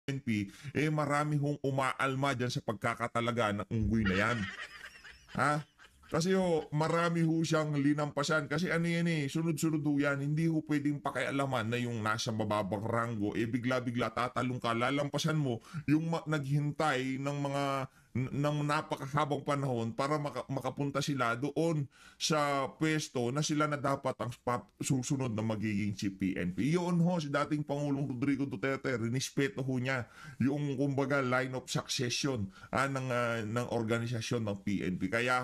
PNP, eh marami hong umaalma dyan sa pagkakatalaga ng unggoy na yan. Ha? Kasi marami ho siyang linampasan. Kasi ano yan sunod-sunod ho yan. Hindi ho pwedeng pakialaman na yung nasa mababang ranggo, eh bigla-bigla tatalong ka, lalampasan mo yung naghintay ng napakahabang panahon para makapunta sila doon sa pwesto na sila na dapat ang susunod na magiging chief PNP. Yun ho, si dating Pangulong Rodrigo Duterte, rinispeto ho niya yung kumbaga line of succession ng organisasyon ng PNP. Kaya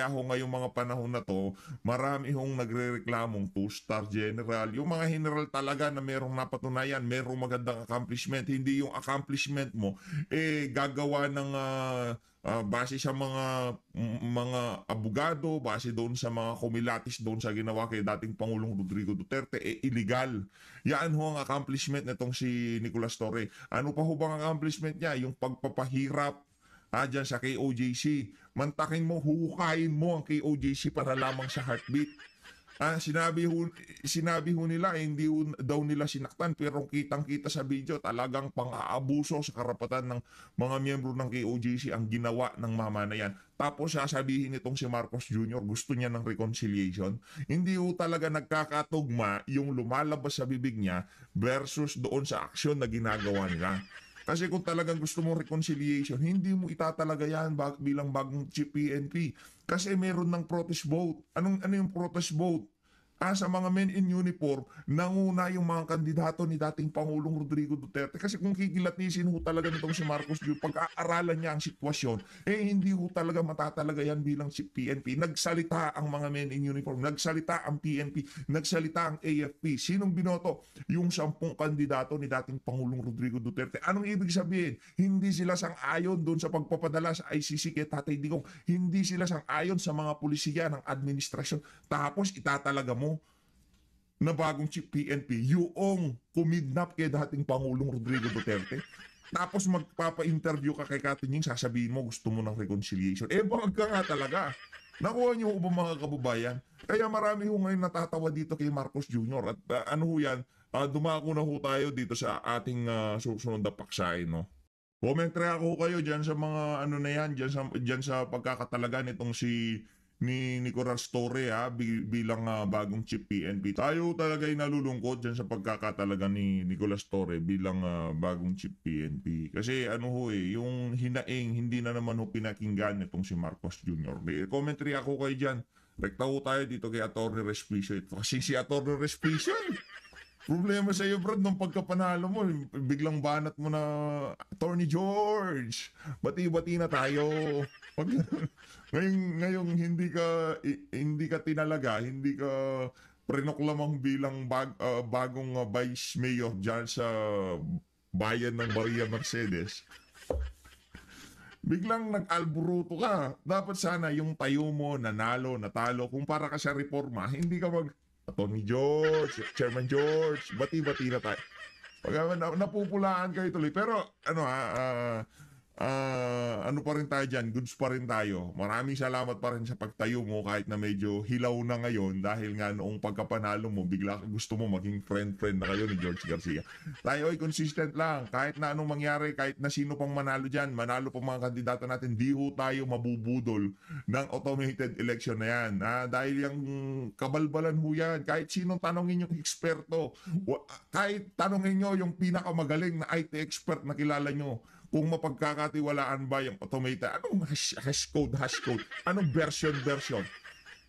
ho ngayong mga panahon na to, marami hong nagrereklamong two-star general. Yung mga general talaga na merong napatunayan, merong magandang accomplishment. Hindi yung accomplishment mo, eh gagawa ng base sa mga abogado, base doon sa mga kumilatis doon sa ginawa kay dating Pangulong Rodrigo Duterte, eh illegal. Yan ho ang accomplishment nitong si Nicolas Torre. Ano pa ho bang accomplishment niya? Yung pagpapahirap dyan sa KOJC. Mantakin mo, hukayin mo ang KOJC para lamang sa heartbeat. Sinabi ho nila, hindi ho daw nila sinaktan, pero kitang-kita sa video, talagang pang-aabuso sa karapatan ng mga miyembro ng KOJC ang ginawa ng mama na yan. Tapos sasabihin itong si Marcos Jr., gusto niya ng reconciliation. Hindi ho talaga nagkakatugma yung lumalabas sa bibig niya versus doon sa aksyon na ginagawa nila. Kasi kung talagang gusto mong reconciliation, hindi mo itatalaga yan bilang bagong chief PNP. Kasi meron ng protest vote. Ano yung protest vote? Sa mga men in uniform, nanguna yung mga kandidato ni dating Pangulong Rodrigo Duterte. Kasi kung kikilatisin ho talaga nitong si Marcos Jr., pag-aaralan niya ang sitwasyon, eh hindi ho talaga matatalaga yan bilang si PNP. Nagsalita ang mga men in uniform, nagsalita ang PNP, nagsalita ang AFP. Sinong binoto? Yung 10 kandidato ni dating Pangulong Rodrigo Duterte. Anong ibig sabihin? Hindi sila sang-ayon doon sa pagpapadala sa ICC kay Tatay Digong. Hindi sila sang-ayon sa mga pulisiya ng administrasyon. Tapos itatalaga mo na bagong chief PNP, yung kumidnap kay dating Pangulong Rodrigo Duterte. Tapos magpapa-interview ka kay Katinying, sasabihin mo gusto mo ng reconciliation. Eh, baka ka nga talaga. Nakuha niyo ba mga kababayan? Kaya marami ho ngayon natatawa dito kay Marcos Jr. At ano ho yan, dumako na ho tayo dito sa ating susunod na paksain, no? Commentary ako kayo dyan sa mga ano na yan, dyan sa pagkakatalaga nitong si ni Nicolas Torre bilang bagong chief PNP. Tayo talaga ay nalulungkot dyan sa pagkakatalaga ni Nicolas Torre bilang bagong chief PNP. Kasi ano ho yung hinaing hindi na naman ho pinakinggan nitong si Marcos Jr. Commentary ako kayo dyan. Rekta ho tayo dito kay Atty. Respicio. Kasi si Atty. Respicio problema sa iyo, Brad, nung pagkapanalo mo, biglang banat mo na, Attorney George, bati-bati na tayo. Pag, ngayong hindi ka tinalaga, hindi ka prinoklamang bilang bagong vice mayor dyan sa bayan ng Maria Mercedes, biglang nag-alburuto ka. Dapat sana yung tayo mo, nanalo, natalo, kung para ka sa reforma, hindi ka Tony George, Chairman George, bati-bati na tayo. Pag napupulaan kayo tuloy. Pero ano pa rin tayo dyan, goods pa rin tayo. Maraming salamat pa rin sa pagtayo mo kahit na medyo hilaw na ngayon dahil nga noong pagkapanalo mo, bigla gusto mo maging friend-friend na kayo ni George Garcia. Tayo ay consistent lang. Kahit na anong mangyari, kahit na sino pang manalo dyan, manalo pang mga kandidato natin, di ho tayo mabubudol ng automated election na yan. Dahil yung kabalbalan ho yan, kahit sinong tanongin yung eksperto, kahit tanongin nyo yung pinakamagaling na IT expert na kilala nyo, kung mapagkakatiwalaan ba yung automated, anong hash code, anong version,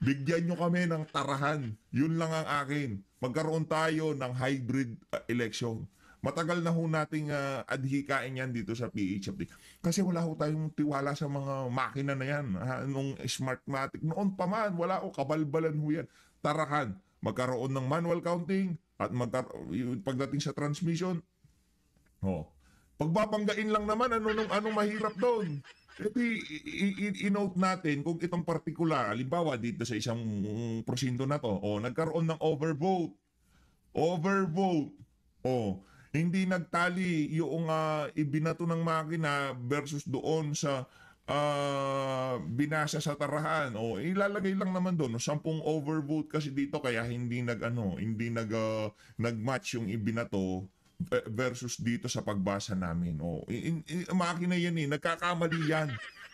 bigyan nyo kami ng tarahan. Yun lang ang akin. Magkaroon tayo ng hybrid election. Matagal na ho nating adhikain yan dito sa PHFD. Kasi wala ho tayong tiwala sa mga makina na yan. Nung Smartmatic. Noon pa man, wala ho, kabalbalan ho yan. Tarahan. Magkaroon ng manual counting at pagdating sa transmission, pagbabanggain lang naman, anong mahirap doon? I-note natin kung itong particular, halimbawa dito sa isang prosinto na to, nagkaroon ng overvote, hindi nagtali yung ibinato ng makina versus doon sa binasa sa tarahan, ilalagay lang naman doon 10 overvote kasi dito kaya hindi nagmatch yung ibinato versus dito sa pagbasa namin. O, makina yan eh, nagkakamali yan.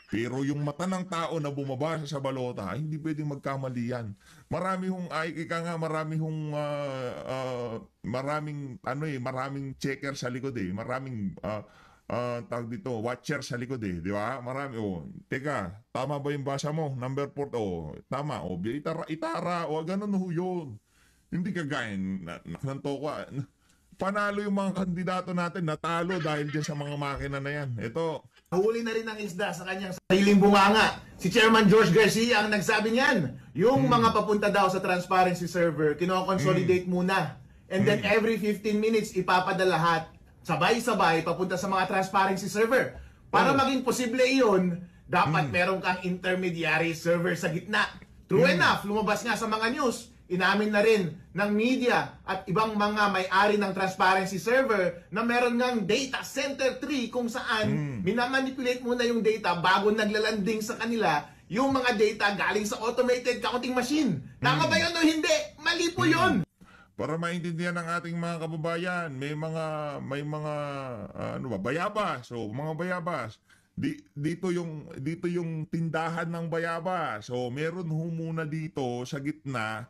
Pero yung mata ng tao na bumabasa sa balota, hindi pwedeng magkamali yan. Marami hong, ay, ika nga, marami hong, maraming checker sa likod eh. Maraming, tawag dito, watcher sa likod eh. Di ba? Marami, teka, tama ba yung basa mo? Number 4, tama, itara, ganun ho yun. Hindi kagaya, nakanto ko, panalo yung mga kandidato natin, natalo dahil dyan sa mga makina na yan. Ito, Nahuli na rin ng isda sa kanyang sariling bunganga. Si Chairman George Garcia ang nagsabi niyan. Yung mga papunta daw sa transparency server, kino-consolidate muna. And then every 15 minutes, ipapadala lahat sabay-sabay papunta sa mga transparency server. Para maging posible iyon, dapat meron kang intermediary server sa gitna. True enough, lumabas nga sa mga news, inamin na rin ng media at ibang mga may-ari ng transparency server na meron ngang data center tree kung saan minamanipulate muna yung data bago naglalanding sa kanila yung mga data galing sa automated counting machine. Tama ba yun o hindi? Mali po yun! para maintindihan ng ating mga kababayan, may mga bayabas. So, mga bayabas. Dito yung tindahan ng bayabas. So, meron ho muna dito sa gitna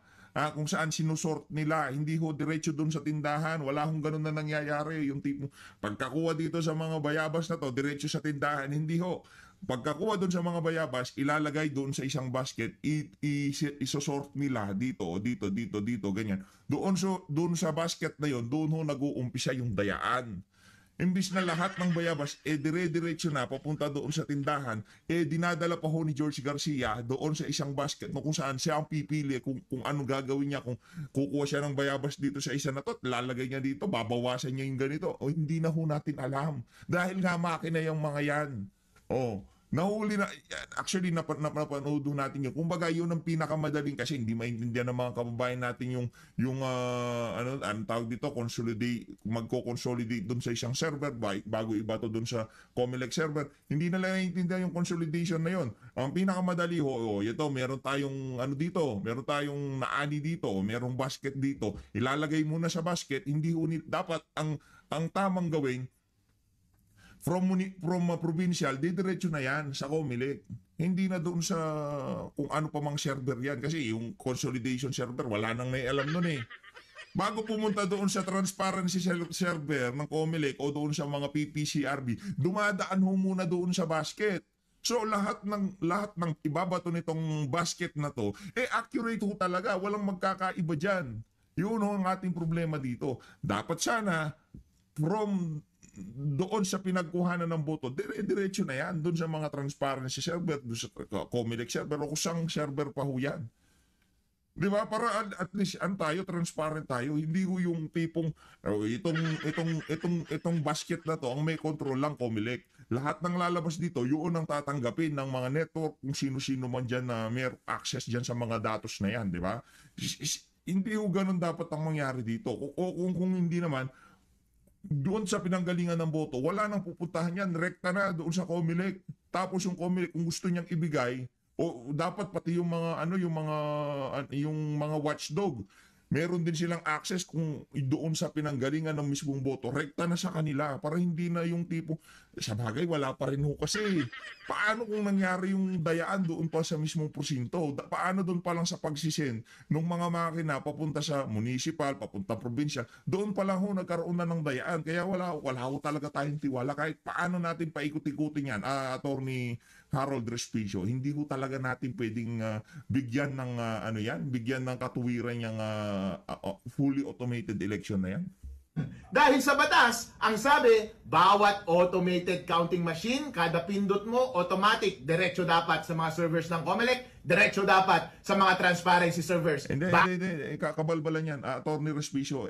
kung saan sinusort nila. Hindi ho diretso doon sa tindahan. Wala hong ganun na nangyayari. Yung tipo, pagkakuha dito sa mga bayabas na to, diretso sa tindahan. Hindi ho. Pagkakuha doon sa mga bayabas, ilalagay doon sa isang basket, isosort nila dito, ganyan. Doon sa basket na yon, doon ho nag-uumpisa yung dayaan. Imbis na lahat ng bayabas, dire-diretso na papunta doon sa tindahan, dinadala pa ho ni George Garcia doon sa isang basket no, kung saan siya ang pipili kung ano gagawin niya, kung kukuha siya ng bayabas dito sa isa na to, lalagay niya dito, babawasan niya yung ganito. O hindi na ho natin alam. Dahil nga makina yung mga yan. Nahuli na, actually napanood natin yun. Kumbaga yun ang pinakamadaling kasi hindi maintindihan ng mga kababayan natin yung tawag dito, magko-consolidate doon sa isang server bago iba to doon sa Comelec server. Hindi na lang naiintindihan yung consolidation na yun. Ang pinakamadali ito, meron tayong meron tayong naani dito, merong basket dito. Ilalagay muna sa basket, hindi dapat ang tamang gawin from provincial, diretso na yan sa Comelec. Hindi na doon sa kung ano pa mang server yan. Kasi yung consolidation server, wala nang may alam nun eh. Bago pumunta doon sa transparency server ng Comelec o doon sa mga PPCRB, dumadaan ho muna doon sa basket. So lahat ng ibabato nitong basket na to, accurate ho talaga. Walang magkakaiba dyan. Yun ho ang ating problema dito. Dapat sana, from doon sa pinagkuhanan ng boto, diretso na yan. Doon sa mga transparency server, doon sa Comelec server, o kusang server pa ho yan. Di ba? Para at least tayo, transparent tayo. Hindi ho yung tipong, itong basket na to, ang may control lang Comelec. Lahat ng lalabas dito, yun ang tatanggapin ng mga network, kung sino-sino man dyan na may access dyan sa mga datos na yan. Di ba? Hindi ho ganun dapat ang mangyari dito. Kung hindi naman, doon sa pinanggalingan ng boto, wala nang pupuntahan yan, rekta na doon sa Comelec. Tapos yung Comelec, kung gusto niyang ibigay, o dapat pati yung mga watchdog, meron din silang access kung doon sa pinanggalingan ng mismong boto, rekta na sa kanila para hindi na yung tipo, sa bagay wala pa rin ho kasi. Paano kung nangyari yung dayaan doon pa sa mismong porsinto? Paano doon pa lang sa pagsisend ng mga makina papunta sa municipal, papunta provincial, doon pa lang ho nagkaroon na ng dayaan. Kaya wala ho talaga tayong tiwala kahit paano natin paikot-ikutin yan. Attorney Harold Respicio, hindi ho talaga natin pwedeng bigyan ng bigyan ng katuwiran yung fully automated election na yan. Dahil sa batas, ang sabi, bawat automated counting machine, kada pindot mo, automatic, diretso dapat sa mga servers ng Comelec, diretso dapat sa mga transparency servers. Hindi, kakabalbalan yan. Attorney Respicio,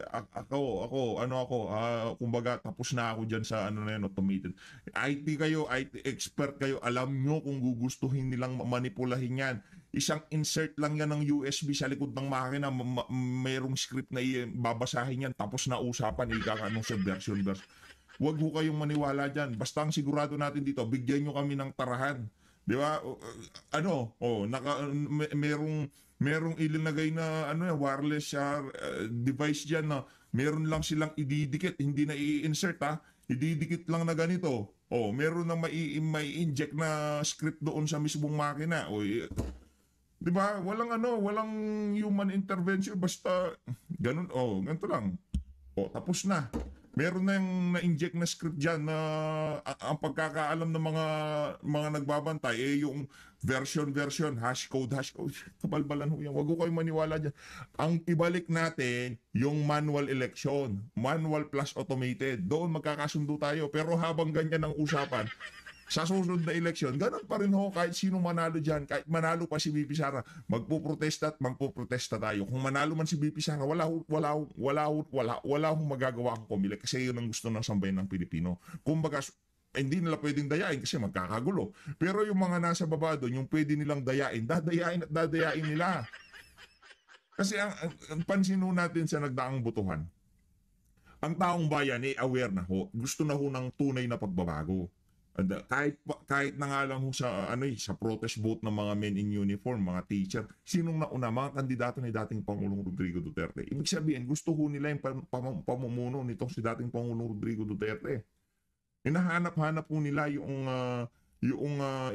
kumbaga tapos na ako dyan sa automated. IT kayo, IT expert kayo, alam nyo kung gugustuhin nilang manipulahin yan. Isang insert lang yan ng USB sa likod ng makina, mayroong script na babasahin yan, tapos na usapan, ikakanong subversion. Huwag ho kayong maniwala dyan. Basta ang sigurado natin dito, bigyan nyo kami ng tarahan. Di ba? Merong ilinagay na wireless device diyan na meron lang silang ididikit, hindi na i-insert ha. Ididikit lang na ganito. Meron na mai-inject na script doon sa mismong makina. 'Di ba? Walang human intervention basta ganun. Ganito lang. Tapos na. Meron na yung na-inject na script diyan na ang pagkakaalam ng mga nagbabantay yung version, hash code. Kabalbalan ho yan. Wag ko kayo maniwala diyan. Ang ibalik natin yung manual election, manual plus automated. Doon magkakasundo tayo. Pero habang ganyan ang usapan, sa susunod na eleksyon, ganun pa rin ho, kahit sino manalo dyan, kahit manalo pa si BP Sara, magpuprotesta at magpuprotesta tayo. Kung manalo man si BP Sara, wala hong magagawa ang Comelec kasi yun ang gusto ng sambayan ng Pilipino. Kumbaga, hindi nila pwedeng dayain kasi magkakagulo. Pero yung mga nasa baba doon, yung pwede nilang dayain, dadayain nila. Kasi ang pansin ho natin sa nagdaang botohan, ang taong bayan aware na ho, gusto na ho ng tunay na pagbabago. Kahit na nga lang ho sa protest vote ng mga men in uniform, mga teacher, sinong nauna, mga kandidato ni dating Pangulong Rodrigo Duterte. Ibig sabihin, gusto ho nila yung pamumuno nitong si dating Pangulong Rodrigo Duterte. Hinahanap-hanap po nila yung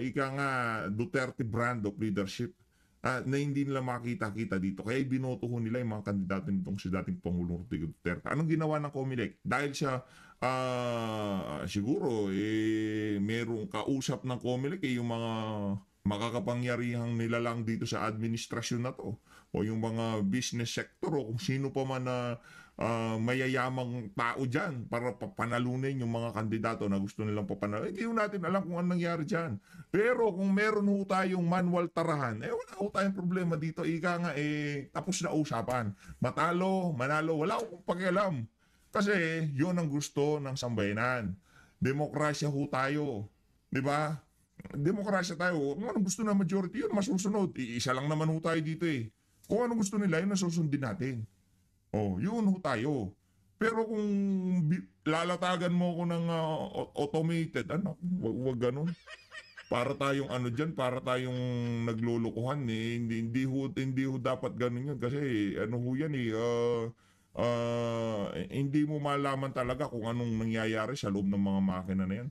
ika nga Duterte brand of leadership na hindi nila makita-kita dito. Kaya binoto ho nila yung mga kandidato nitong si dating Pangulong Rodrigo Duterte. Anong ginawa ng Comelec? Dahil siya siguro merong kausap ng Comelec yung mga makakapangyarihang nilalang dito sa administrasyon na to o yung mga business sector o kung sino pa man na mayayamang tao dyan para panalunin yung mga kandidato na gusto nilang papanalunin. Hindi natin alam kung anong nangyari dyan. Pero kung meron ho tayong manual tarahan, wala ho tayong problema dito. Ika nga, tapos na usapan. Matalo, manalo, wala akong pakialam. Kasi yun ang gusto ng sambayanan. Demokrasya ho tayo. Di ba? Demokrasya tayo. Kung anong gusto ng majority, yun masusunod. Isa lang naman ho tayo dito eh. Kung anong gusto nila, yun ang susundin natin. Yun ho tayo. Pero kung lalatagan mo ko ng automated, wag ganun. Para tayong para tayong naglulukuhan eh. Hindi ho dapat ganun yun. Kasi ho yan hindi mo malaman talaga kung anong nangyayari sa loob ng mga makina na yan.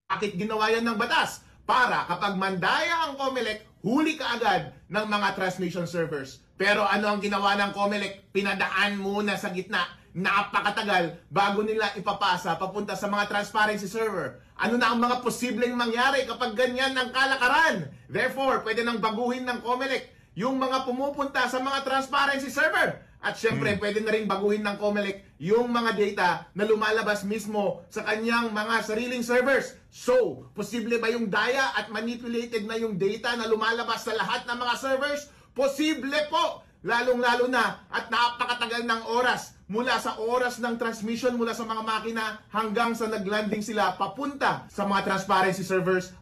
Bakit ginawa yan ng batas? Para kapag mandaya ang Comelec, huli ka agad ng mga transmission servers. Pero ano ang ginawa ng Comelec? Pinadaan muna sa gitna. Napakatagal bago nila ipapasa papunta sa mga transparency server. Ano na ang mga posibleng mangyari kapag ganyan ang kalakaran? Therefore, pwede nang baguhin ng Comelec yung mga pumupunta sa mga transparency server. At syempre, pwede na rin baguhin ng Comelec yung mga data na lumalabas mismo sa kanyang mga sariling servers. So, posible ba yung daya at manipulated na yung data na lumalabas sa lahat ng mga servers? Posible po! Lalong-lalo na at napakatagal ng oras mula sa oras ng transmission mula sa mga makina hanggang sa naglanding sila papunta sa mga transparency servers.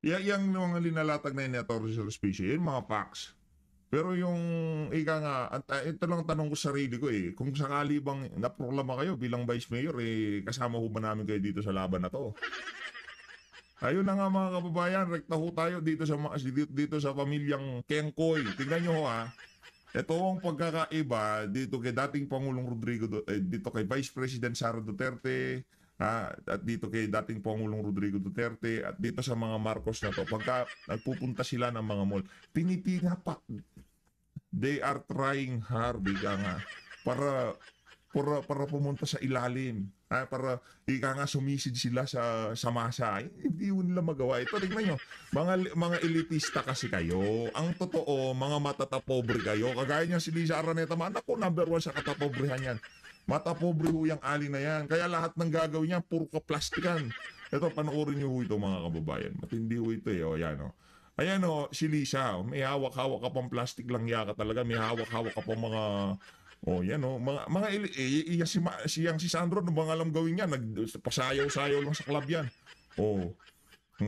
Yung mga linalatag na inatorial species, yung mga facts. Pero yung ika nga, ito lang tanong ko sa sarili ko kung sakali bang naproklama kayo bilang Vice Mayor, kasama ho ba namin kayo dito sa laban na to? Ayun na nga mga kababayan, rekta ho tayo dito sa pamilyang Kengkoy. Tingnan nyo ho ha. Ito ang pagkakaiba dito kay dating Pangulong Rodrigo, dito kay Vice President Sara Duterte, at dito kay dating Pangulong Rodrigo Duterte, at dito sa mga Marcos na to. Pagka nagpupunta sila ng mga mall, pinipina pa. They are trying hard, nga, para pumunta sa ilalim. Para ika nga sumisid sila sa masa. Hindi yun nila magawa. Ito, tignan nyo. Mga elitista kasi kayo. Ang totoo, mga matatapobre kayo. Kagaya niya si Liza Araneta, ako number 1 sa katapobrehan yan. Matapobre ho yung ali na yan. Kaya lahat ng gagawin niya, puro ka-plastikan. Ito, panoorin niyo ho ito mga kababayan. Matindi ho ito Ayan Ayan si Liza. May hawak-hawak ka pang plastic lang yaka talaga. May hawak-hawak ka pang mga... yan si Sandro, no bang alam gawin niya? Nagpasayaw-sayaw lang sa club yan.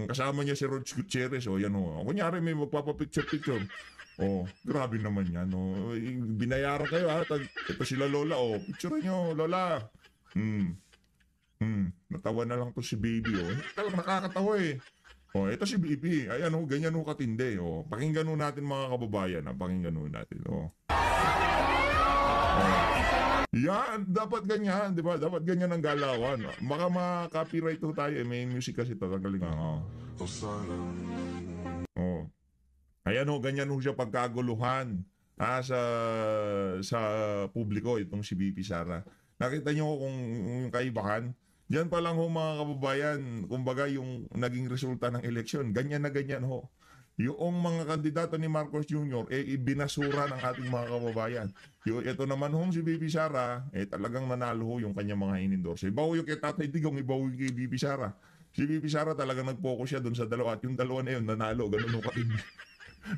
Kasama niya si Rod Gutierrez. Kunyari may magpapapicture-picture. Grabe naman yan. Binayaran kayo ha. Ito sila Lola. Picture nyo, Lola. Natawa na lang to si baby. Talagang nakakatawa Oh, ito si BP. Ayan oh, ganyan oh katindi. Oh. Pakinggan ho natin mga kababayan. Pakinggan ho natin. Oh. Yan, dapat ganyan, di ba? Dapat ganyan ang galawan. Baka ma-copyright ho tayo. May music kasi ito. Tagaling oh. Oh. Ayan ho, ganyan ho siya pagkaguluhan sa publiko itong si BP Sara. Nakita niyo kung yung kaibahan? Diyan pa lang ho mga kababayan, kumbaga yung naging resulta ng eleksyon, ganyan na ganyan ho. Yung mga kandidato ni Marcos Jr. Ibinasura ng ating mga kababayan. Ito naman ho si BP Sara, talagang nanalo ho yung kanyang mga inendorse. Iba ho yung kay Tatay Digong, iba ho yung kay BP Sara. Si BP Sara talagang nag-focus siya doon sa dalawa at yung dalawa na yun nanalo, ganun ho katindi.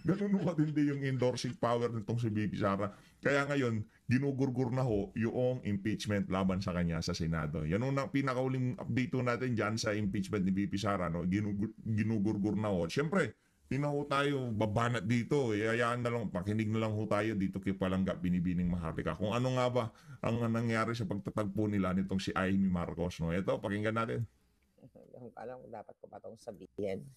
Ganun ho katindi yung endorsing power nitong si BP Sara. Kaya ngayon, ginugurgur na ho yung impeachment laban sa kanya sa Senado. Yan ang pinakauling update natin dyan sa impeachment ni BP Sara. No? Ginugurgur na ho. Siyempre, di na ho tayo babanat dito. Hayaan na lang, pakinig na lang ho tayo dito kay Palangga Binibining Maharlika. Kung ano nga ba ang nangyari sa pagtatagpo nila nitong si Amy Marcos. No? Ito, pakinggan natin. Alam ko dapat ko pa itong sabihin.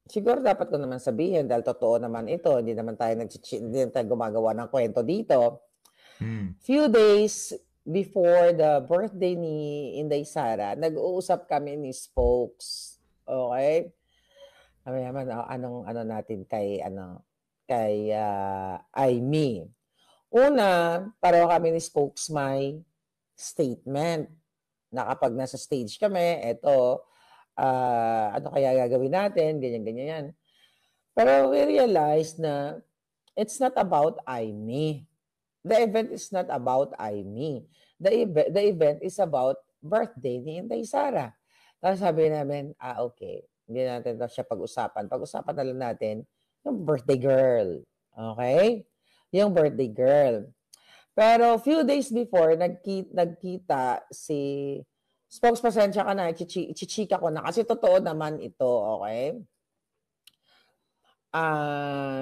Siguro dapat ko naman sabihin dahil totoo naman ito. Hindi naman tayo gumagawa ng kwento dito. Few days before the birthday ni Inday Sara, nag-uusap kami ni Spokes. Okay? Kami naman, anong natin kay Amy. Una, pareho kami ni Spokes may statement na kapag nasa stage kami, eto, ano kaya gagawin natin, ganyan-ganyan yan. Pero we realized na it's not about Amy. The event is not about Amy. The event is about birthday ni Inday Sara. Tapos sabi namin, okay, hindi natin siya pag-usapan. Pag-usapan na lang natin yung birthday girl. Okay? Yung birthday girl. Pero few days before, nagkita si Spokes, pasensya ka na, chichika ko na. Kasi totoo naman ito, okay?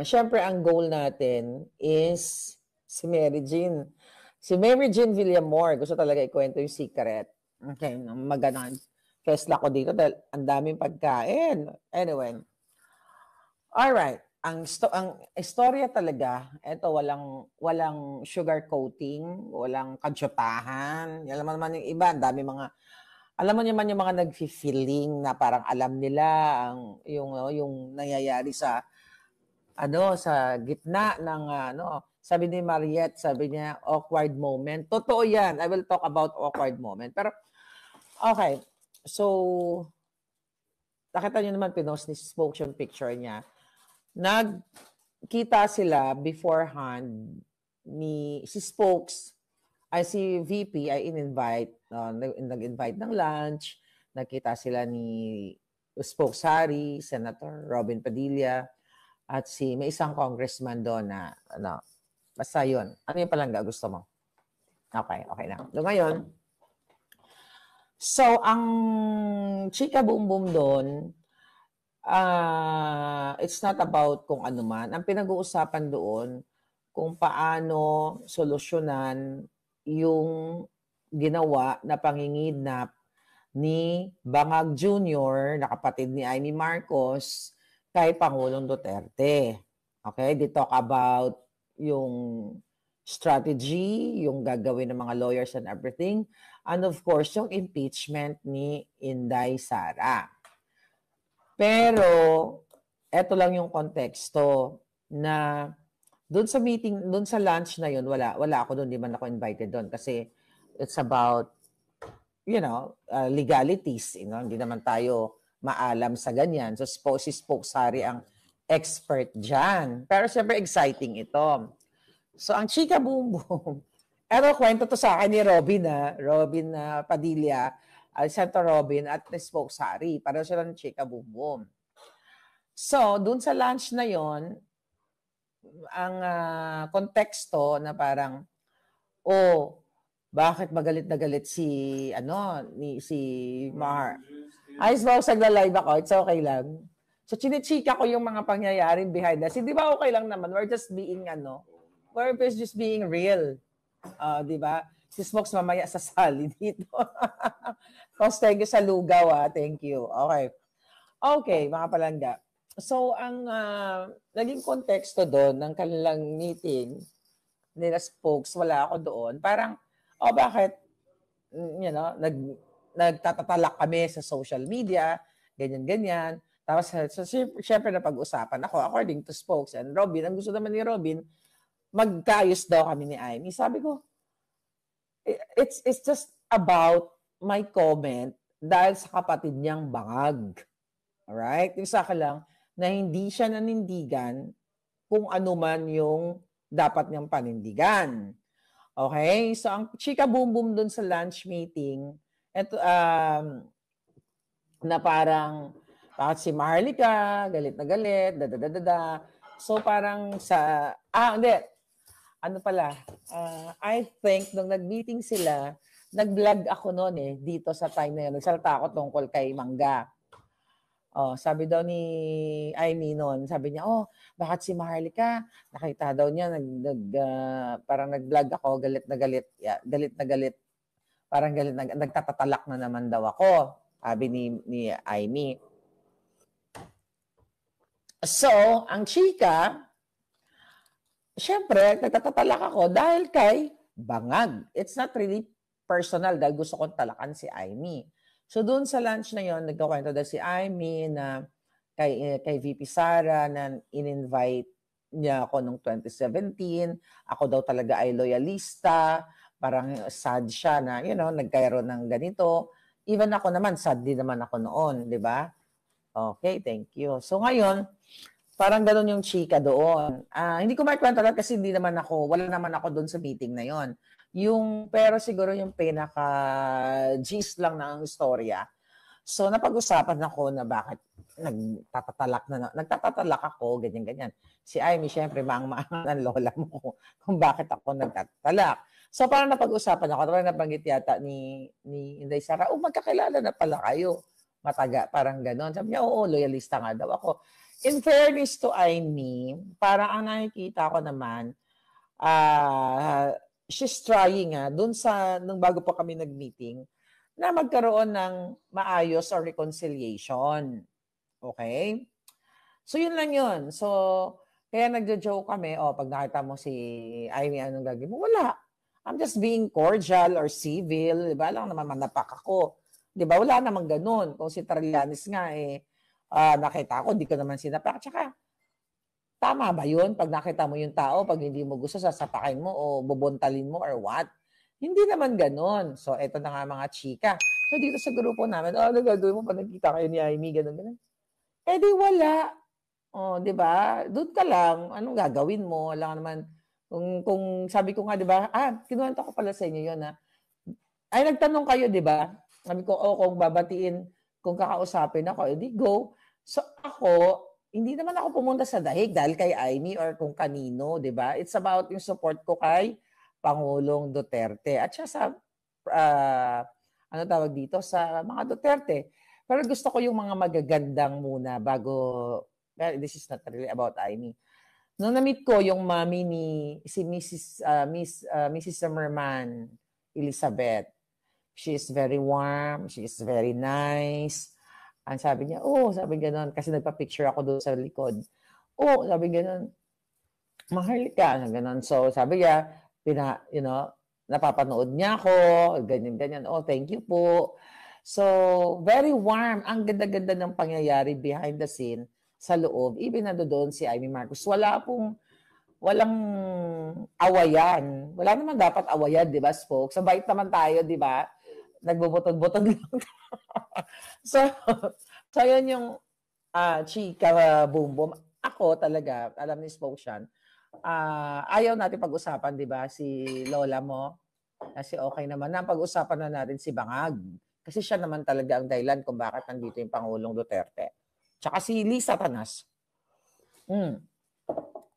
Siyempre, ang goal natin is si Mary Jean. Si Mary Jean Villamor, gusto talaga ikwento yung secret. Okay, maganon. Fesla ko dito dahil ang daming pagkain. Anyway. Alright. Ang istorya talaga, eto walang sugar coating, walang kadyotahan. Alam mo naman yung iba, alam mo naman yung mga nag-feeling na parang alam nila yung nangyayari sa gitna ng sabi ni Mariette, sabi niya awkward moment. Totoo 'yan. I will talk about awkward moment. Pero okay. So nakita niyo naman pinost ni Spokes yung picture niya. Nagkita sila beforehand ni si Spokes ay si VP ay nag-invite ng lunch. Nagkita sila ni Spokes Harry, Senator Robin Padilla at may isang congressman doon na basta yun. Ano yung Palangga gusto mo? Okay na. So ngayon, ang chika boom boom doon, it's not about kung ano man. Ang pinag-uusapan doon, kung paano solusyonan yung ginawa na pangingidnap ni Bangag Jr., na kapatid ni Amy Marcos, kay Pangulong Duterte. Okay? They talk about yung strategy, yung gagawin ng mga lawyers and everything, and of course, yung impeachment ni Inday Sara. Pero, eto lang yung konteksto na doon sa meeting, doon sa lunch na yun, wala ako doon, di man ako invited doon kasi it's about, legalities. Hindi naman tayo maalam sa ganyan. So, si Spokes Harry ang expert dyan. Pero siyempre, exciting ito. So, ang chika boom boom, eto kwento to sa akin ni Robin Padilla, Senator Robin at Spokes Harry. Pareho sila ng chika boom boom. So, dun sa lunch na yon, ang konteksto na parang, bakit magalit na galit si Mar? Ay, Spokes, nagla-live ako. It's okay lang. So, chinichika ko yung mga pangyayaring behind us. Di ba okay lang naman? We're just being real. Di ba? Si Spokes mamaya sasali dito. Boss, thank you sa lugaw, Thank you. Okay. Okay, mga palangga. So, ang naging konteksto doon ng kanilang meeting nila spokes, wala ako doon. Parang, bakit, nagtatatalak kami sa social media, ganyan-ganyan. Tapos, so, syempre napag-usapan ako, according to spokes and Robin, ang gusto naman ni Robin, magkaayos daw kami ni Amy. Sabi ko, it's just about my comment dahil sa kapatid niyang bangag. Alright? Yung sa lang, na hindi siya nanindigan kung ano man yung dapat niyang panindigan. Okay? So, ang chika boom boom dun sa lunch meeting, eto, na parang, bakit si Maharlika, galit na galit, da. So, parang sa, hindi, ano pala, I think, nung nag-meeting sila, nag-vlog ako noon dito sa time na yun. Nagsalita ako tungkol kay Mangga. Sabi daw ni Amy noon, sabi niya, bakit si Maharlika? Nakita daw niya, parang nag-vlog ako, galit na galit. Yeah, galit na galit. Parang galit na, nagtatatalak na naman daw ako. Sabi ni Amy. So, ang chika, syempre, nagtatatalak ako dahil kay bangag. It's not really personal dahil gusto kong talakan si Amy. So, doon sa lunch na yon, nagkakwento daw si Amy na kay VP Sara na in-invite niya ako noong 2017. Ako daw talaga ay loyalista. Parang sad siya na, nagkaroon ng ganito. Even ako naman, sad din naman ako noon, di ba? Okay, thank you. So, ngayon, parang gano'n yung chika doon. Hindi ko maikwento lang kasi wala naman ako doon sa meeting na yon. Pero siguro yung pinaka-gist lang ng istorya. So, napag-usapan ako na bakit nagtatatalak ako, ganyan-ganyan. Si Amy, syempre, maang-maang ng lola mo kung bakit ako nagtatatalak. So, parang napag-usapan ako. Parang nabanggit yata ni Inday Sara, magkakilala na pala kayo. Mataga, parang gano'n. Sabi niya, oo, loyalista nga daw ako. In fairness to Amy, parang ang nakikita ko naman, she's trying dun nung bago pa kami nag-meeting, na magkaroon ng maayos or reconciliation. Okay? So, yun lang yun. So, kaya nagjo-joke kami, pag nakita mo si Amy, anong gagawin mo? Wala. I'm just being cordial or civil. Diba? Lang naman manapak ako. Diba? Wala namang ganun. Kung si Trillanes nga, nakita ko, di ko naman sinapak. Tsaka, tama ba yun? Pag nakita mo yung tao, pag hindi mo gusto, sasapakin mo o bubuntalin mo or what? Hindi naman ganun. So, eto na nga mga chika. So, dito sa grupo namin, ano gagawin mo pag nakita kayo ni Amy, ganun. Di wala. Di ba? Doon ka lang. Anong gagawin mo? Wala naman. Kung sabi ko nga, di ba? Kinuwento ko pala sa inyo yun, Ay, nagtanong kayo, di ba? Sabi ko, kung babatiin, kung kakausapin ako, edi go. So, ako, hindi naman ako pumunta sa dahig dahil kay Amy or kung kanino, di ba? It's about yung support ko kay Pangulong Duterte. At siya sa, ano tawag dito, sa mga Duterte. Pero gusto ko yung mga magagandang muna bago, this is not really about Amy. Nung na-meet ko yung mami ni si Mrs. Zimmerman, Elizabeth. She is very warm, she is very nice. Ang sabi niya, sabi gano'n, kasi nagpa-picture ako doon sa likod. Sabi gano'n, Maharlika, gano'n. So, sabi niya, napapanood niya ako, ganyan-ganyan. Thank you po. So, very warm. Ang ganda-ganda ng pangyayari behind the scene sa loob. Even doon si Amy Marcos. Walang awayan. Wala naman dapat awayan, di ba, folks? Sa bait naman tayo, di ba? Nagbubutod-butod lang. so yun yung chika boom boom. Ako talaga, alam ni Spoke siya, ayaw natin pag-usapan, di ba, si lola mo. Kasi okay naman na pag-usapan na natin si Bangag. Kasi siya naman talaga ang dahilan kung bakit nandito yung Pangulong Duterte. Tsaka si Lisa Tanas.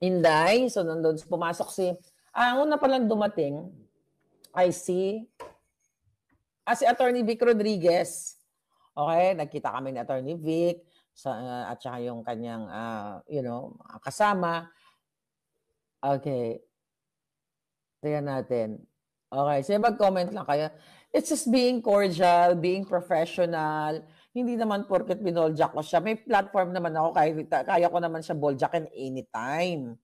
Inday, so nandun, pumasok ang una palang dumating, I see, si Attorney Vic Rodriguez. Okay, nagkita kami ni Attorney Vic, at saka yung kanyang, kasama. Okay. Tingnan natin. Okay, so mag-comment lang kayo. It's just being cordial, being professional. Hindi naman porket binoljak ko siya. May platform naman ako, kaya ko naman siya boljakin anytime.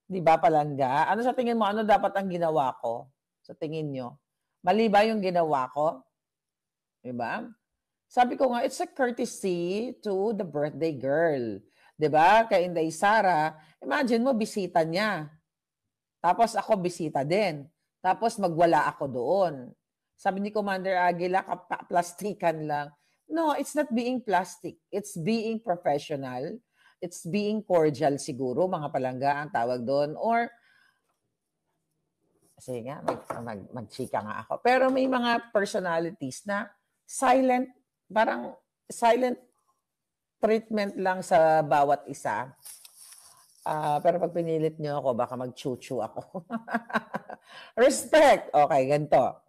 Di ba, Palangga? Ano sa tingin mo? Ano dapat ang ginawa ko? Sa tingin nyo? Mali ba yung ginawa ko? Di ba? Sabi ko nga, it's a courtesy to the birthday girl. Di ba? Kay Inday Sara, imagine mo, bisita niya. Tapos ako bisita din. Tapos magwala ako doon. Sabi ni Commander Aguila, plastikan lang. No, it's not being plastic. It's being professional. It's being cordial siguro, mga palangga ang tawag doon. Or, kasi nga, magchika nga ako. Pero may mga personalities na silent, parang silent treatment lang sa bawat isa. Pero pag pinilit nyo ako, baka mag-chuchu ako. Respect. Okay, ganito.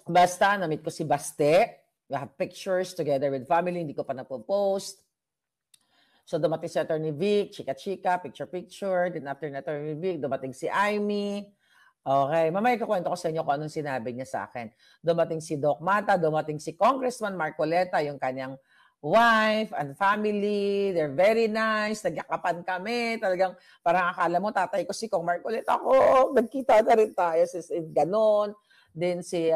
Basta, na-meet ko si Baste. We have pictures together with family. Hindi ko pa napopost. So, dumating si Attorney Vic, chika-chika, picture-picture. Then after na Attorney Vic, dumating si Amy. Okay, mamaya kukwento ko sa inyo kung anong sinabi niya sa akin. Dumating si Doc Mata, dumating si Congressman Marcoleta, yung kanyang wife and family. They're very nice. Nagyakapan kami. Talagang parang akala mo, tatay ko si Kong Marcoleta ako. Nagkita na rin tayo. Ganon. Then si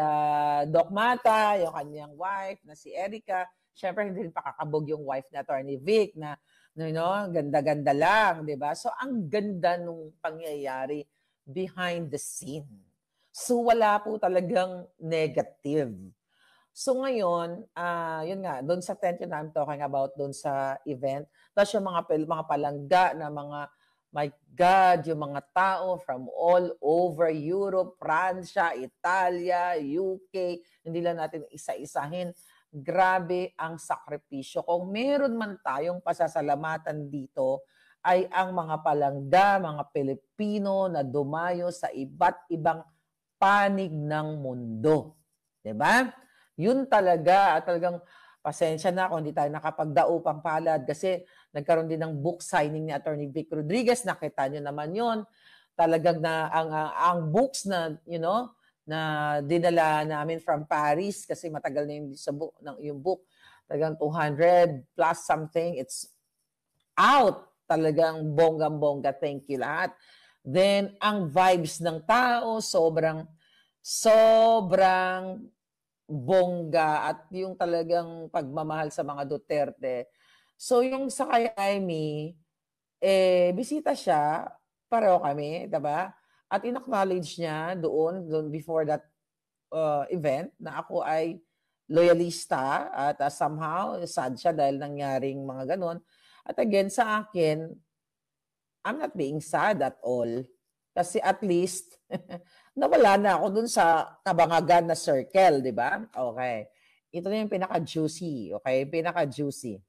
Doc Mata, yung kanyang wife na si Erica. Siyempre, hindi rin pakakabog yung wife na Attorney Vic na, ganda-ganda lang, di ba? So, ang ganda nung pangyayari behind the scene. So, wala po talagang negative. So, ngayon, yun nga, doon sa tent yun I'm talking about, doon sa event. Tapos yung mga palangga na mga, my God, yung mga tao from all over Europe, Pransya, Italia, UK, hindi lang natin isa-isahin. Grabe ang sakripisyo. Kung meron man tayong pasasalamatan dito, ay ang mga palangga, mga Pilipino na dumayo sa iba't ibang panig ng mundo. Diba? Yun talagang pasensya na kung hindi tayo nakapagdaupang palad kasi nagkaroon din ng book signing ni Attorney Vic Rodriguez. Nakita nyo naman yun. Talagang na ang books na, na dinala namin from Paris kasi matagal na yung book. Talagang 200 plus something. It's out. Talagang bonggang-bongga. Thank you lahat. Then, ang vibes ng tao, sobrang bongga at yung talagang pagmamahal sa mga Duterte. So, yung sa kay Amy, bisita siya, pareho kami, diba? At in-acknowledge niya doon before that event na ako ay loyalista at somehow sad siya dahil nangyaring mga ganon. At again, sa akin, I'm not being sad at all. Kasi at least, nawala na ako dun sa kabangagan na circle, di ba? Okay. Ito na yung pinaka-juicy. Okay? Pinaka-juicy.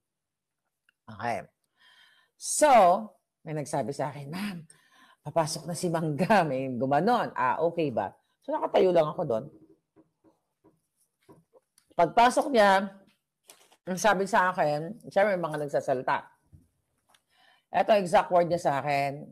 Okay. So, may nagsabi sa akin, ma'am, papasok na si Mangga, may gumanon. Okay ba? So, nakatayo lang ako doon. Pagpasok niya, ang sabi sa akin, siya may mga nagsasalita. Ito exact word niya sa akin.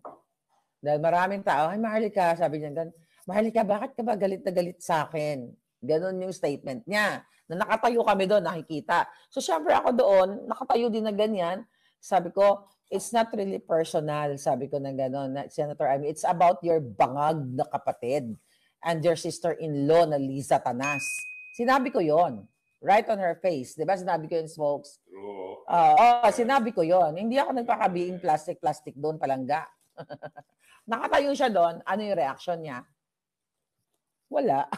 Dahil maraming tao, ay Maharlika, sabi niya, Maharlika, bakit ka ba galit na galit sa akin? Ganon yung statement niya. Na nakatayo kami doon, nakikita. So, syempre ako doon, nakatayo din na ganyan. Sabi ko, it's not really personal, sabi ko na gano'n, Senator Amy. It's about your bangag na kapatid and your sister-in-law na Liza Tanas. Sinabi ko yon, right on her face. Diba sinabi ko yun, folks? Sinabi ko yon. Hindi ako nagpakabiing plastic doon, palangga. Nakatayo siya doon. Ano yung reaction niya? Wala.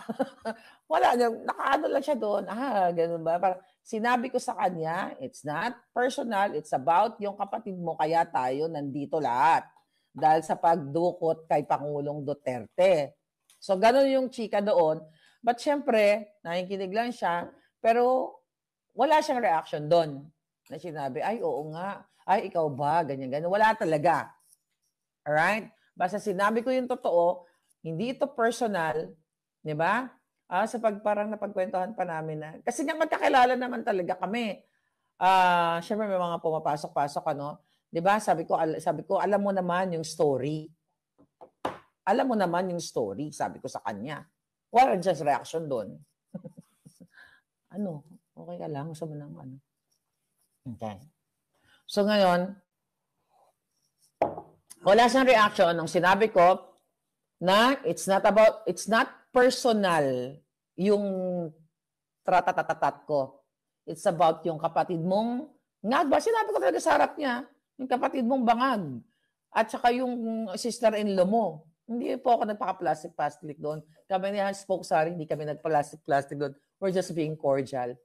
Wala. Nakaano lang siya doon. Ganun ba? Parang, sinabi ko sa kanya, it's not personal, it's about yung kapatid mo, kaya tayo nandito lahat. Dahil sa pagdukot kay Pangulong Duterte. So, ganun yung chika doon. But syempre, nakikinig lang siya, pero wala siyang reaction doon. Na sinabi, ay, oo nga. Ay, ikaw ba? Ganyan. Wala talaga. Alright? Basta sinabi ko yung totoo, hindi ito personal, di ba? Sa parang napagkwentuhan pa namin na. Kasi nga magkakilala naman talaga kami. Syempre may mga pumapasok-pasok, ano. 'Di ba? Sabi ko, alam mo naman yung story. Alam mo naman yung story, sabi ko sa kanya. Wala siyang reaction doon. Ano? Okay ka lang? Gusto mo ng ano? Okay. So ngayon, wala siyang reaction nung sinabi ko na it's not personal yung tratatatat ko. It's about yung kapatid mong ngagba. Sinabi ko talaga sa harap niya, yung kapatid mong bangag. At saka yung sister-in-law mo. Hindi po ako nagpaka-plastic-plastic doon. Kami niya spoke, sorry, hindi kami nagplastic-plastic doon. We're just being cordial.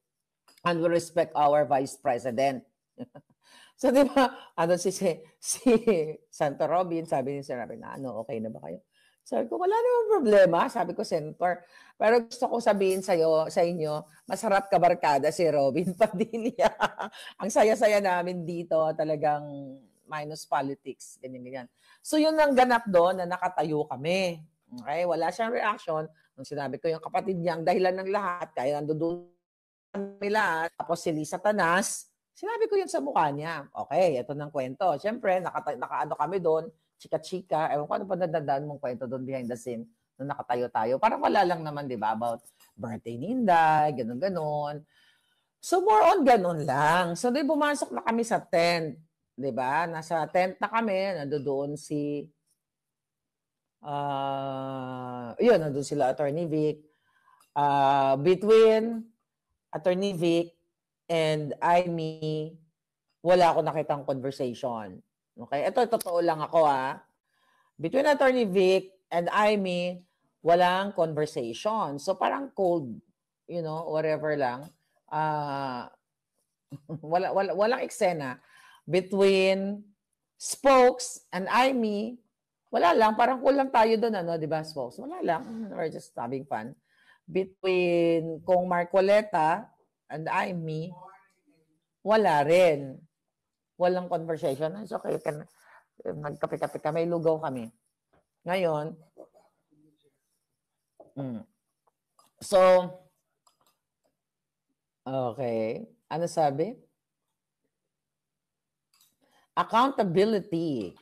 And we respect our Vice President. So, di ba, ano si Santo Robin, sabi niya, sinabi na, ano, okay na ba kayo? Sabi ko, wala namang problema. Sabi ko, Senator. Pero gusto ko sabihin sa inyo, masarap kabarkada si Robin Padilla. Ang saya-saya namin dito, talagang minus politics. Ganyan, ganyan. So, yun ang ganap doon na nakatayo kami. Okay? Wala siyang reaction. Nung sinabi ko yung kapatid niya, ang dahilan ng lahat, kaya nandoon kami lahat. Tapos si Lisa Tanas, sinabi ko yun sa mukha niya. Okay, ito ng kwento. Siyempre, nakaano kami doon, chika-chika. Ewan ko ano pa nadandaan mong kwento doon behind the scene nung nakatayo-tayo. Parang wala lang naman, di ba? About birthday ni Inday, ganun-ganon. So, more on ganun lang. So, di bumasok na kami sa tent. Di ba? Nasa tent na kami. Nandoon si yun, nandun sila Attorney Vic. Between Attorney Vic and Amy, wala ako nakitang conversation. Okay? Ito, totoo lang ako Between Attorney Vic and Amy, walang conversation. So parang cold, whatever lang. Walang eksena. Between Spokes and Amy, wala lang. Parang kulang tayo doon, di ba, Spokes? Wala lang. We're just having fun. Between Kong Marcoleta and Amy, wala rin. Walang conversation. It's okay. Nagkape-kape kami, lugaw kami. Ngayon, so, okay. Ano sabi? Accountability.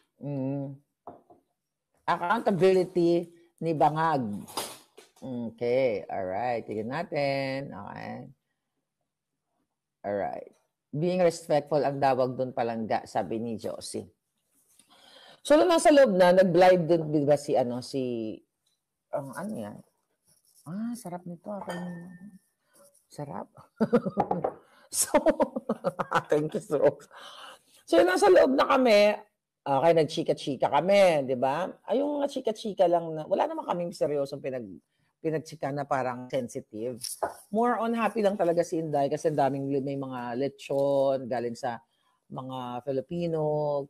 Accountability ni Bangag. Okay. Alright. Tignan natin. Okay. Alright. Being respectful ang dawag doon palangga, sabi ni Josie. So, nasa loob na, nag-live doon, di ba si, ano yan? Sarap nito. Sarap. So, thank you, so. So, nasa loob na kami, okay, nag-chika-chika kami, di ba? Yung chika-chika lang, wala naman kaming seryosong pinagchika na parang sensitive. More on happy lang talaga si Inday kasi daming may mga lechon galing sa mga Filipino,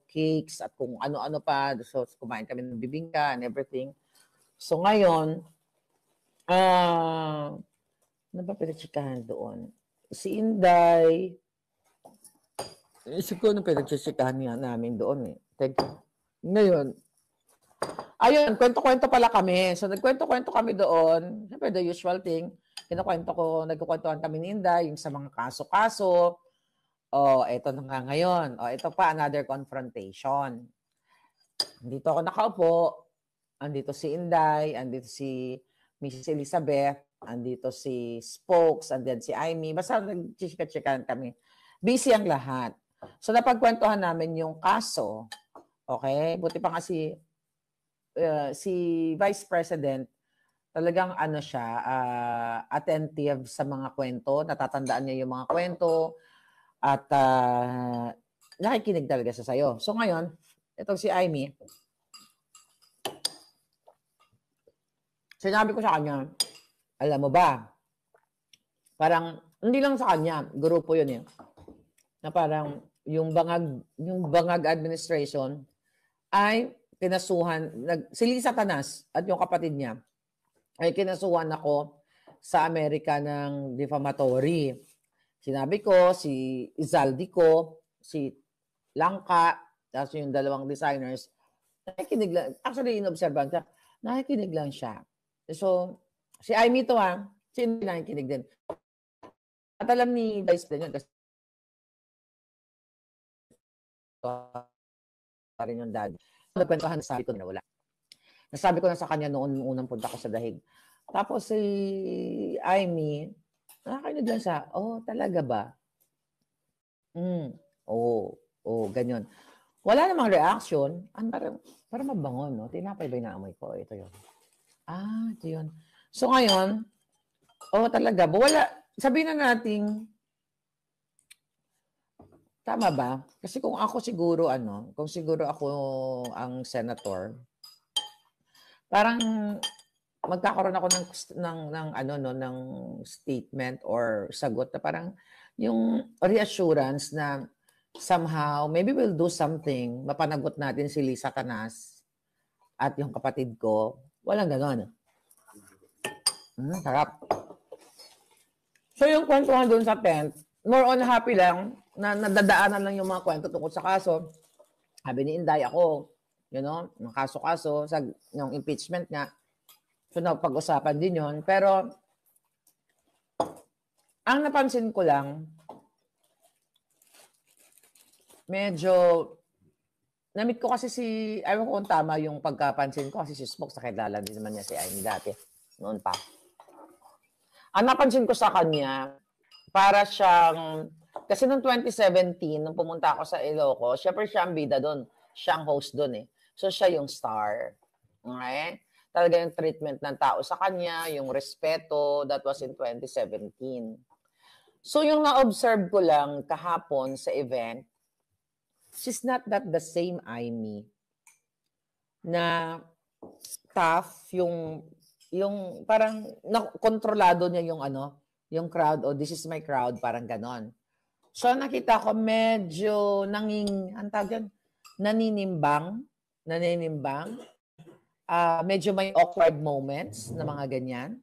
cakes at kung ano-ano pa. So, kumain kami ng bibingka and everything. So, ngayon, ano ba pinagchikahan doon? Si Inday, isip ko ano pinagchikahan niya namin doon Thank you. Ngayon, ayun, kwento-kwento pala kami. So, nagkwento-kwento kami doon. Siyempre, the usual thing. Nagkukwentuhan kami ni Inday, yung sa mga kaso-kaso. Eto na nga ngayon. Ito pa, another confrontation. Dito ako nakaupo. Andito si Inday. Andito si Mrs. Elizabeth. Andito si Spokes. Andyan si Amy. Basta nag-chika-chikahan kami. Busy ang lahat. So, napagkwentuhan namin yung kaso. Okay? Buti pa nga si Vice President, talagang attentive sa mga kwento. Natatandaan niya yung mga kwento. At nakikinig talaga siya sa'yo. So ngayon, itong si Amy, sinabi ko sa kanya, alam mo ba, parang, hindi lang sa kanya, grupo yun na parang yung bangag administration ay kinasuhan, si Lisa Tanas at yung kapatid niya, ay kinasuhan ako sa Amerika ng defamatory. Sinabi ko, si Izaldi ko, si Langka, tapos yung dalawang designers, nakikinig lang. Actually, inobservan siya. Nakikinig lang siya. So, si Amy to si Inday nakikinig din. At alam ni Vice din yun kasi rin yung dad. Nagkwentuhan, sabi ko na wala. Nasabi ko na sa kanya noon unang punta ko sa dahig. Tapos si Amy, nakakinig lang siya, oh, talaga ba? Oo, ganyan. Wala namang reaction. Parang mabango, no? Tinapay ba yung naamoy ko? Ito yun. Ito yun. So ngayon, talaga. Wala, sabihin na natin, tama ba? Kasi kung ako siguro, kung siguro ako ang senator, parang magkakaroon ako ng statement or sagot na parang yung reassurance na somehow, maybe we'll do something, mapanagot natin si Lisa Canas at yung kapatid ko. Walang ganon. Sarap. So yung kwentuhan doon sa tent, more on happy lang, na nadadaanan lang yung mga kwento tungkol sa kaso. Sabi ni Inday, ako, yung kaso-kaso, yung impeachment nga. So napag-usapan din yun. Pero, ang napansin ko lang, medyo, namit ko kasi ayaw ko kung tama yung pagkapansin ko kasi si Smoke, nakilala din naman niya si Amy dati. Noon pa. Ang napansin ko sa kanya, para siyang, kasi noong 2017, nung pumunta ako sa Ilocos, syempre siya ang bida doon. Siya ang host doon eh. So siya yung star. Okay? Talaga yung treatment ng tao sa kanya, yung respeto, that was in 2017. So yung na-observe ko lang kahapon sa event, she's not that the same Amy na tough, yung parang kontrolado niya yung crowd, this is my crowd, parang ganon. So nakita ko medyo naninimbang, medyo may awkward moments na mga ganyan.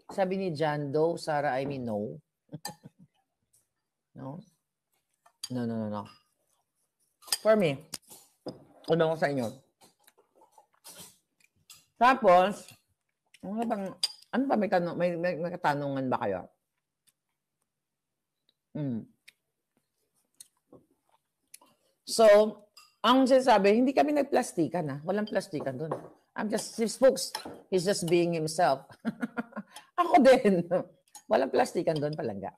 Sabi ni John Doe, Sarah, I mean, no. No. For me, ano ko sa inyo. Tapos, ano ba, may katanungan ba kayo? So, ang sinasabi, hindi kami nagplastikan. Walang plastikan doon. Si Spokes, he's just being himself. Ako din. Walang plastikan doon, palangga.